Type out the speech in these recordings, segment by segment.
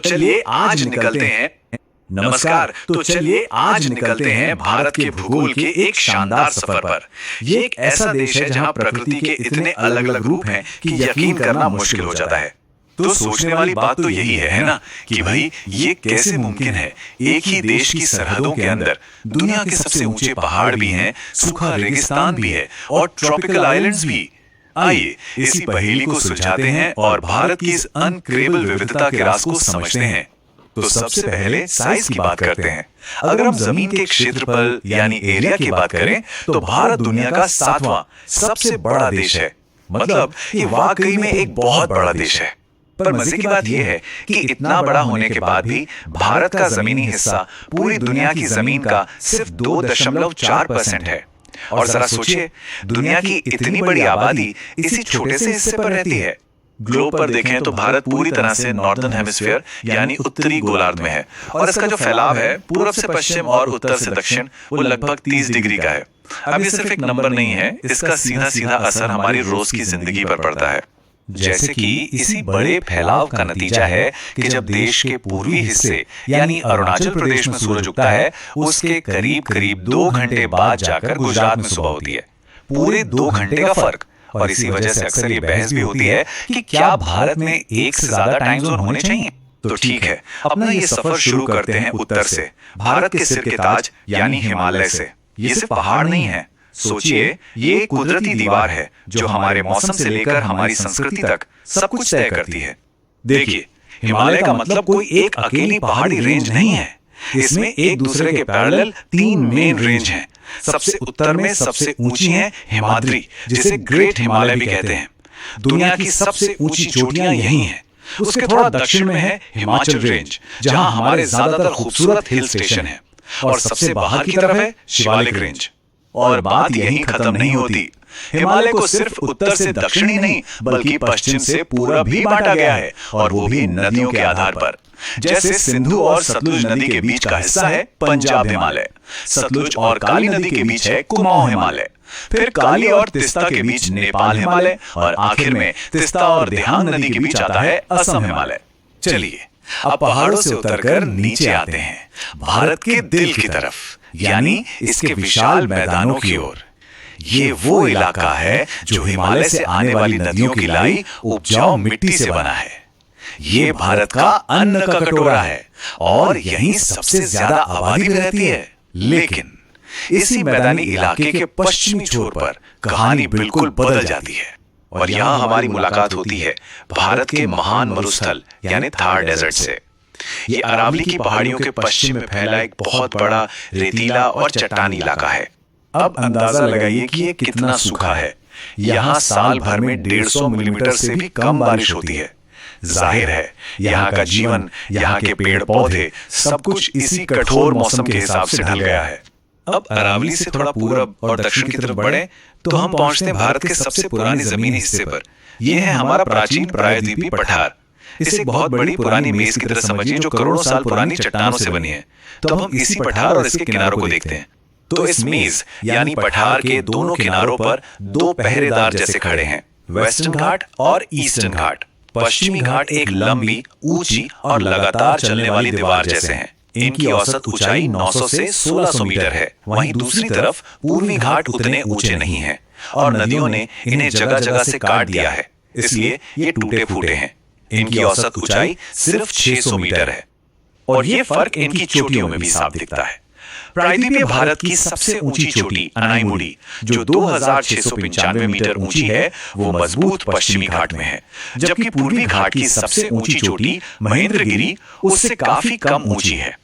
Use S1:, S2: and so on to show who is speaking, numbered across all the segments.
S1: चलिए आज निकलते हैं। नमस्कार। तो चलिए आज निकलते हैं भारत के भूगोल के एक शानदार सफर पर। ये एक ऐसा देश है जहां प्रकृति के इतने अलग अलग रूप हैं कि यकीन करना मुश्किल हो जाता है। तो सोचने वाली बात तो यही है ना, कि भाई ये कैसे मुमकिन है, एक ही देश की सरहदों के अंदर दुनिया के सबसे ऊंचे पहाड़ भी हैं, सूखा रेगिस्तान भी है और ट्रॉपिकल आइलैंड्स भी। आइए इसी पहेली को सुलझाते हैं और भारत की इस अनक्रेबल विविधता के राज को समझते हैं। तो सबसे पहले साइज की बात करते हैं। अगर हम जमीन के क्षेत्रफल यानी एरिया की बात करें तो भारत दुनिया का 7वां सबसे बड़ा देश है। मतलब ये वाकई में एक बहुत बड़ा देश है। पर मजे की बात यह है कि इतना बड़ा होने के बाद भी भारत का जमीनी हिस्सा पूरी दुनिया की जमीन का सिर्फ 2.4% है। और जरा सोचिए, दुनिया की इतनी बड़ी आबादी इसी छोटे से हिस्से पर रहती है। ग्लोब पर देखें तो भारत पूरी तरह से नॉर्दर्न हेमिस्फीयर यानी उत्तरी गोलार्ध में है और इसका जो फैलाव है पूर्व से पश्चिम और उत्तर से दक्षिण वो लगभग 30 डिग्री का है। अब ये सिर्फ एक नंबर नहीं है, इसका सीधा सीधा असर हमारी रोज की जिंदगी पर पड़ता है। जैसे कि इसी बड़े फैलाव का नतीजा है कि जब देश के पूर्वी हिस्से यानी अरुणाचल प्रदेश में सूरज उगता है, उसके करीब करीब 2 घंटे बाद जाकर गुजरात में सुबह होती है। पूरे 2 घंटे का फर्क। और इसी वजह से अक्सर ये बहस भी होती है कि क्या भारत में एक से ज्यादा टाइम जोन होने चाहिए। तो ठीक है, अपना ये सफर शुरू करते हैं उत्तर से, भारत के सिर के ताज यानी हिमालय से। ये सिर्फ पहाड़ नहीं है, सोचिए ये कुदरती दीवार है जो हमारे मौसम से लेकर हमारी संस्कृति तक सब कुछ तय करती है। देखिए, हिमालय का मतलब कोई एक अकेली पहाड़ी रेंज नहीं है। इसमें एक दूसरे के पैरेलल 3 मेन रेंज हैं। सबसे उत्तर में सबसे ऊंची है हिमाद्री, जिसे ग्रेट हिमालय भी कहते हैं। दुनिया की सबसे ऊंची चोटियां यही हैं। उसके थोड़ा दक्षिण में है हिमाचल रेंज, जहां हमारे ज्यादातर खूबसूरत हिल स्टेशन हैं। और सबसे बाहर की तरफ है शिवालिक रेंज। और बात यहीं खत्म नहीं होती। हिमालय को सिर्फ उत्तर से दक्षिण ही नहीं बल्कि पश्चिम से पूरब भी बांटा गया है, और वो भी नदियों के आधार पर। जैसे सिंधु और सतलुज नदी के बीच का हिस्सा है पंजाब हिमालय, सतलुज और काली नदी के बीच है कुमाऊं हिमालय, फिर काली और तिस्ता के बीच नेपाल हिमालय, और आखिर में तिस्ता और दिहांग नदी के बीच आता है असम हिमालय। चलिए अब पहाड़ों से उतरकर नीचे आते हैं भारत के दिल की तरफ, यानी इसके विशाल मैदानों की ओर। ये वो इलाका है जो हिमालय से आने वाली नदियों की लाई उपजाऊ मिट्टी से बना है। ये भारत का अन्न का कटोरा है और यहीं सबसे ज्यादा आबादी भी रहती है। लेकिन इसी मैदानी इलाके के पश्चिमी छोर पर कहानी बिल्कुल बदल जाती है और यहाँ हमारी मुलाकात होती है भारत के महान मरुस्थल यानी थार डेजर्ट से। ये अरावली की पहाड़ियों के पश्चिम में फैला एक बहुत बड़ा रेतीला और चट्टानी इलाका है। अब अंदाजा लगाइए कि ये कितना सूखा है। यहाँ साल भर में 150 मिलीमीटर से भी कम बारिश होती है। जाहिर है यहाँ का जीवन, यहाँ के पेड़ पौधे, सब कुछ इसी कठोर मौसम के हिसाब से ढल गया है। अब अरावली से थोड़ा पूरब और दक्षिण की तरफ बढ़े तो हम पहुंचते हैं भारत के सबसे पुराने जमीनी हिस्से पर। यह है हमारा प्राचीन प्रायद्वीपीय पठार। इसे बहुत बड़ी पुरानी मेज की तरह समझिए जो करोड़ों साल पुरानी चट्टानों से बनी है। तो अब हम इसी पठार और इसके किनारों को देखते हैं। तो इस मेज यानी पठार के दोनों किनारों पर 2 पहरेदार जैसे खड़े हैं, वेस्टर्न घाट और ईस्टर्न घाट। पश्चिमी घाट एक लंबी, ऊंची और लगातार चलने वाली दीवार जैसे हैं। इनकी औसत ऊंचाई 900 से 1600 मीटर है। वहीं दूसरी तरफ पूर्वी घाट उतने ऊंचे नहीं हैं और नदियों ने इन्हें जगह जगह से काट दिया है, इसलिए ये टूटे फूटे हैं। इनकी औसत ऊंचाई सिर्फ 600 मीटर है और ये फर्क इनकी चोटियों में भी साफ दिखता है। प्रायद्वीपीय भारत की सबसे ऊंची चोटी अनाईमुड़ी जो 2695 मीटर ऊंची है, वो मजबूत पश्चिमी घाट में है, जबकि पूर्वी घाट की सबसे ऊंची चोटी महेंद्रगिरी उससे काफी कम ऊंची है।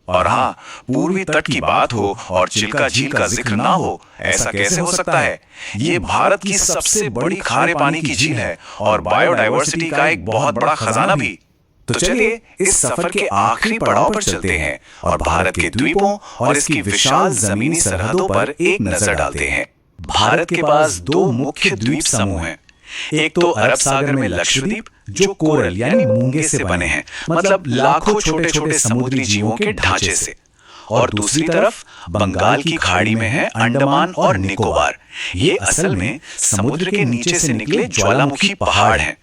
S1: और हाँ, पूर्वी तट की बात हो और चिल्का झील का जिक्र ना हो, ऐसा कैसे हो सकता है? ये भारत की सबसे बड़ी खारे पानी की झील है और बायोडायवर्सिटी का एक बहुत बड़ा खजाना भी। तो चलिए इस सफर के आखिरी पड़ाव पर चलते हैं और भारत के द्वीपों और इसकी विशाल जमीनी सरहदों पर एक नजर डालते हैं। भारत के पास 2 मुख्य द्वीप समूह हैं। एक तो अरब सागर में लक्षद्वीप जो कोरल यानी मूंगे से बने हैं, मतलब लाखों छोटे छोटे समुद्री जीवों के ढांचे से, और दूसरी तरफ बंगाल की खाड़ी में है अंडमान और निकोबार। ये असल में समुद्र के नीचे से निकले ज्वालामुखी पहाड़ हैं।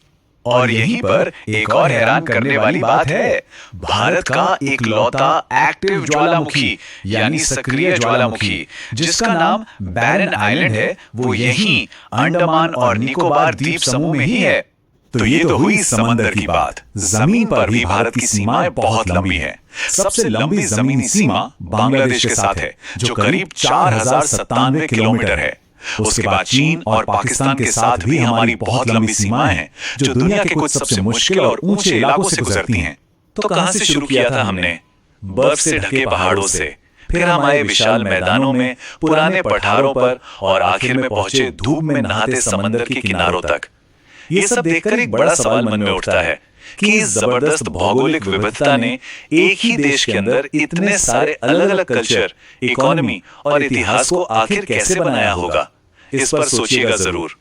S1: और यहीं पर एक और हैरान करने वाली बात है, भारत का इकलौता एक्टिव ज्वालामुखी यानी सक्रिय ज्वालामुखी जिसका नाम बैरन आइलैंड है, वो यहीं अंडमान और निकोबार द्वीप समूह में ही है। तो ये तो हुई समंदर की बात। जमीन पर भी भारत की सीमाएं बहुत लंबी हैं। सबसे लंबी जमीनी सीमा बांग्लादेश के साथ है, जो करीब 4097 किलोमीटर है। उसके बाद चीन और पाकिस्तान के साथ भी हमारी बहुत लंबी सीमाएं हैं, जो दुनिया के कुछ सबसे मुश्किल और ऊंचे इलाकों से गुजरती हैं। तो कहां से शुरू किया था हमने? बर्फ से ढके पहाड़ों से, फिर हम आए विशाल मैदानों में, पुराने पठारों पर, और आखिर में पहुंचे धूप में नहाते समंदर के किनारों तक। ये सब देखकर एक बड़ा सवाल मन में उठता है कि इस जबरदस्त भौगोलिक विविधता ने एक ही देश के अंदर इतने सारे अलग अलग कल्चर, इकोनॉमी और इतिहास को आखिर कैसे बनाया होगा? इस पर सोचिएगा जरूर।